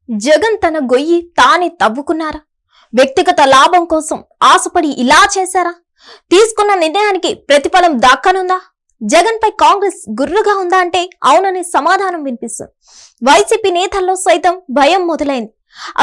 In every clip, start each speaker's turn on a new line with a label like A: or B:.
A: జగన్ తన గొయ్యి తానే తవ్వుకున్నారా? వ్యక్తిగత లాభం కోసం ఆశపడి ఇలా చేశారా? తీసుకున్న నిర్ణయానికి ప్రతిఫలం దక్కనుందా? జగన్ పై కాంగ్రెస్ గుర్రుగా ఉందా అంటే అవుననే సమాధానం వినిపిస్తుంది. వైసీపీ నేతల్లో సైతం భయం మొదలైంది.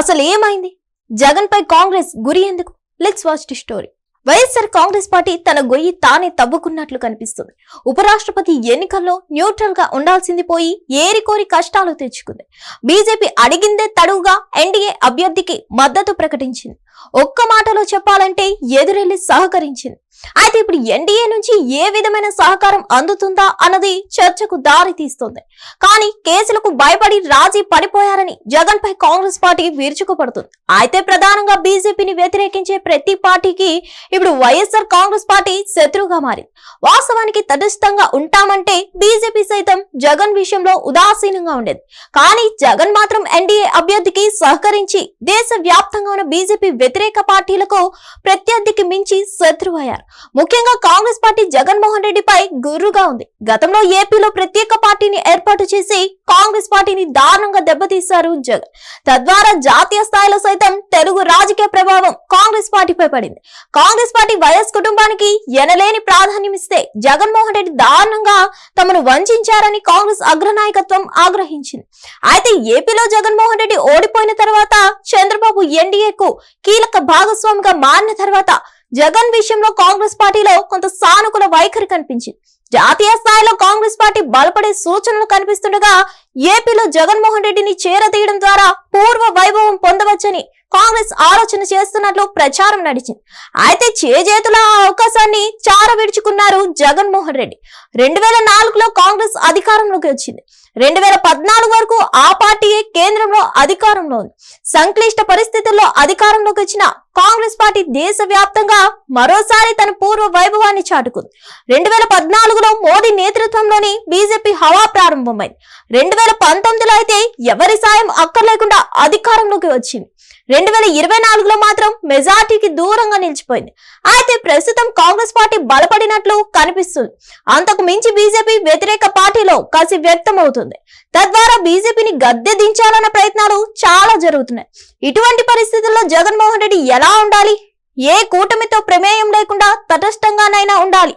A: అసలు ఏమైంది? జగన్ పై కాంగ్రెస్ గురి ఎందుకు? Let's watch the story. YSR Congress party తన గొయ్యి తానే తవ్వుకున్నట్లు కనిపిస్తుంది. ఉపరాష్ట్రపతి ఎన్నికల్లో న్యూట్రల్ గా ఉండాల్సింది పోయి ఏరికోరి కష్టాలు తెచ్చుకుంది. బీజేపీ అడిగిందే తడువుగా ఎన్డీఏ అభ్యర్థికి మద్దతు ప్రకటించింది. ఒక్క మాటలో చెప్పాలంటే ఎదురెళ్లి సహకరించింది. అయితే ఇప్పుడు ఎన్డీఏ నుంచి ఏ విధమైన సహకారం అందుతుందా అన్నది చర్చకు దారి తీస్తోంది. కానీ కేసులకు భయపడి రాజీ పడిపోయారని జగన్ పై కాంగ్రెస్ పార్టీ విరుచుకుపడుతుంది. అయితే ప్రధానంగా బీజేపీని వ్యతిరేకించే ప్రతి పార్టీకి ఇప్పుడు వైఎస్ఆర్ కాంగ్రెస్ పార్టీ శత్రువుగా మారింది. వాస్తవానికి తటస్థంగా ఉంటామంటే బీజేపీ సైతం జగన్ విషయంలో ఉదాసీనంగా ఉండేది. కానీ జగన్ మాత్రం ఎన్డీఏ అభ్యర్థికి సహకరించి దేశ వ్యాప్తంగా ఉన్న బీజేపీ వ్యతిరేక పార్టీలకు ప్రత్యర్థికి మించి శత్రువు అయ్యారు. ముఖ్యంగా కాంగ్రెస్ పార్టీ జగన్మోహన్ రెడ్డిపై గుర్రుగా ఉంది. గతంలో ఏపీలో ప్రత్యేక పార్టీని ఏర్పాటు చేసి కాంగ్రెస్ పార్టీని దారుణంగా దెబ్బతీశారు జగన్. తద్వారా జాతీయ స్థాయిలో సైతం తెలుగు రాజకీయ ప్రభావం కాంగ్రెస్ పార్టీపై పడింది. కాంగ్రెస్ పార్టీ వైఎస్ కుటుంబానికి ఎనలేని ప్రాధాన్యం ఇస్తే జగన్మోహన్ రెడ్డి దారుణంగా తమను వంచారని కాంగ్రెస్ అగ్రనాయకత్వం ఆగ్రహించింది. అయితే ఏపీలో జగన్మోహన్ రెడ్డి ఓడిపోయిన తర్వాత చంద్రబాబు ఎన్డీఏకు కీలక భాగస్వామిగా మారిన తర్వాత జగన్ విషయంలో కాంగ్రెస్ పార్టీలో కొంత సానుకూల వైఖరి కనిపించింది. జాతీయ స్థాయిలో కాంగ్రెస్ పార్టీ బలపడే సూచనలు కనిపిస్తుండగా ఏపీలో జగన్మోహన్ రెడ్డిని చేరదీయడం ద్వారా పూర్వ వైభవం పొందవచ్చని కాంగ్రెస్ ఆలోచన చేస్తున్నట్లు ప్రచారం నడిచింది. అయితే చేజేతుల అవకాశాన్ని చారవిడుచుకున్నారు జగన్మోహన్ రెడ్డి. 2004లో కాంగ్రెస్ అధికారంలోకి వచ్చింది. 2014 వరకు ఆ పార్టీయే కేంద్రంలో అధికారంలో ఉంది. సంక్లిష్ట పరిస్థితుల్లో అధికారంలోకి వచ్చిన కాంగ్రెస్ పార్టీ దేశవ్యాప్తంగా మరోసారి తన పూర్వ వైభవాన్ని చాటుకుంది. 2014లో మోదీ నేతృత్వంలోని బీజేపీ హవా ప్రారంభమైంది. 2019లో అయితే ఎవరి సాయం అక్కర్లేకుండా అధికారంలోకి వచ్చింది. 2024లో మాత్రం మెజార్టీకి దూరంగా నిలిచిపోయింది. అయితే ప్రస్తుతం కాంగ్రెస్ పార్టీ బలపడినట్లు కనిపిస్తుంది. అంతకు మించి బీజేపీ వ్యతిరేక పార్టీలో కసి వ్యక్తం అవుతుంది. తద్వారా బీజేపీని గద్దె దించాలన్న ప్రయత్నాలు చాలా జరుగుతున్నాయి. ఇటువంటి పరిస్థితుల్లో జగన్మోహన్ రెడ్డి ఎలా ఉండాలి? ఏ కూటమితో ప్రమేయం లేకుండా తటస్థంగానైనా ఉండాలి,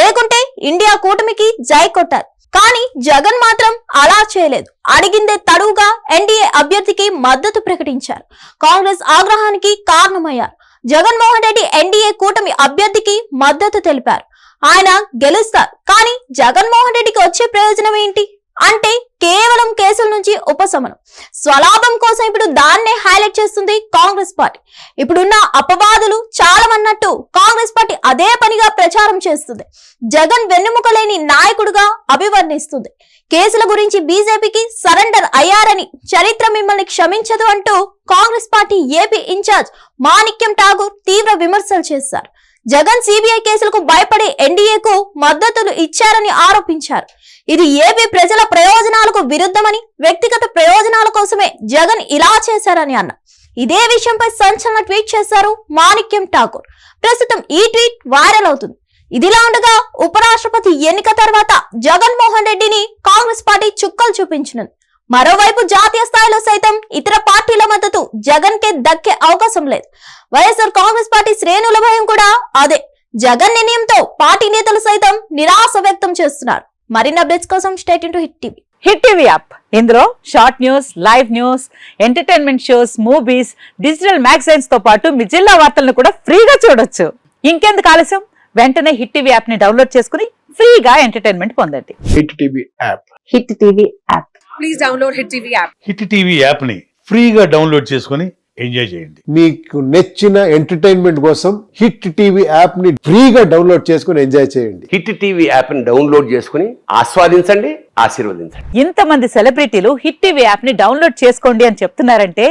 A: లేకుంటే ఇండియా కూటమికి జై కొట్టాలి. కానీ జగన్ మాత్రం అలా చేయలేదు. అడిగిందే తడువుగా ఎన్డీఏ అభ్యర్థికి మద్దతు ప్రకటించారు. కాంగ్రెస్ ఆగ్రహానికి కారణమయ్యారు. జగన్మోహన్ రెడ్డి ఎన్డీఏ కూటమి అభ్యర్థికి మద్దతు తెలిపారు. ఆయన గెలుస్తారు. కానీ జగన్మోహన్ రెడ్డికి వచ్చే ప్రయోజనం ఏంటి అంటే కేవలం కేసుల నుంచి ఉపశమనం, స్వలాభం కోసం ఇప్పుడు దాన్నే హైలైట్ చేస్తుంది కాంగ్రెస్ పార్టీ. ఇప్పుడున్న అపవాదులు చాలవన్నట్టు కాంగ్రెస్ పార్టీ అదే పనిగా ప్రచారం చేస్తుంది. జగన్ వెన్నెముక లేని నాయకుడుగా అభివర్ణిస్తుంది. కేసుల గురించి బీజేపీకి సరెండర్ అయ్యారని, చరిత్ర మిమ్మల్ని క్షమించదు అంటూ కాంగ్రెస్ పార్టీ ఏపీ ఇన్ఛార్జ్ మాణిక్యం ఠాగూర్ తీవ్ర విమర్శలు చేశారు. జగన్ సిబిఐ కేసులకు భయపడి ఎన్డీఏకు మద్దతులు ఇచ్చారని ఆరోపించారు. ఇది ఏపీ ప్రజల ప్రయోజనాలకు విరుద్ధమని, వ్యక్తిగత ప్రయోజనాల కోసమే జగన్ ఇలా చేశారని అన్నారు. ఇదే విషయంపై సంచలన ట్వీట్ చేశారు మాణిక్యం ఠాగూర్. ప్రస్తుతం ఈ ట్వీట్ వైరల్ అవుతుంది. ఇదిలా ఉండగా ఉపరాష్ట్రపతి ఎన్నిక తర్వాత జగన్మోహన్ రెడ్డిని కాంగ్రెస్ పార్టీ చుక్కలు చూపించనుంది. మరోవైపు జాతీయ స్థాయిలో సైతం ఇతర పార్టీల మద్దతు జగన్ కే దక్కే అవకాశం లేదు. వైఎస్ఆర్ కాంగ్రెస్ పార్టీ శ్రేణుల భయం కూడా అదే. జగన్ నిర్ణయంతో పార్టీ నేతలు సైతం నిరాశ వ్యక్తం చేస్తున్నారు. మరిన్ని అప్డేట్స్ కోసం stay tune to hit TV.
B: Hit TV app, ఇందులో short news, live news, entertainment shows, movies, digital magazines తో పాటు మీ జిల్లా వార్తలను కూడా ఫ్రీగా చూడొచ్చు. ఇంకెందుకు ఆలస్యం? వెంటనే హిట్ టీవీ యాప్ ని డౌన్లోడ్ చేసుకుని ఫ్రీగా ఎంటర్టైన్మెంట్ పొందండి.
C: Hit TV app.
B: Hit TV app.
D: Please download Hit TV app.
E: Hit TV యాప్ని ఫ్రీగా డౌన్లోడ్ చేసుకొని ఎంజాయ్ చేయండి.
C: మీకు నచ్చిన ఎంటర్టైన్మెంట్ కోసం హిట్ టీవీ యాప్ ని ఫ్రీగా డౌన్లోడ్ చేసుకుని ఎంజాయ్ చేయండి.
F: హిట్ టీవీ యాప్ ని డౌన్లోడ్ చేసుకుని ఆస్వాదించండి, ఆశీర్వదించండి.
B: ఇంతమంది సెలబ్రిటీలు హిట్ టీవీ యాప్ ని డౌన్లోడ్ చేసుకోండి అని చెప్తున్నారంటే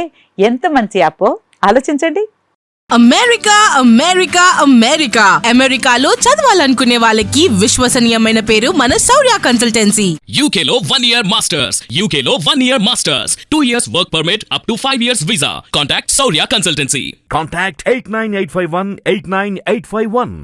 B: ఎంత మంచి యాప్ ఆలోచించండి.
G: అమెరికా అమెరికా అమెరికా అమెరికాలో చదవాలనుకునే వాళ్ళకి విశ్వసనీయమైన పేరు మన శౌర్య కన్సల్టెన్సీ.
H: UK లో 1 year masters. UK లో 1 year masters. 2 years work permit up to 5 years visa. Contact Saurya Consultancy.
I: Contact 89851 89851.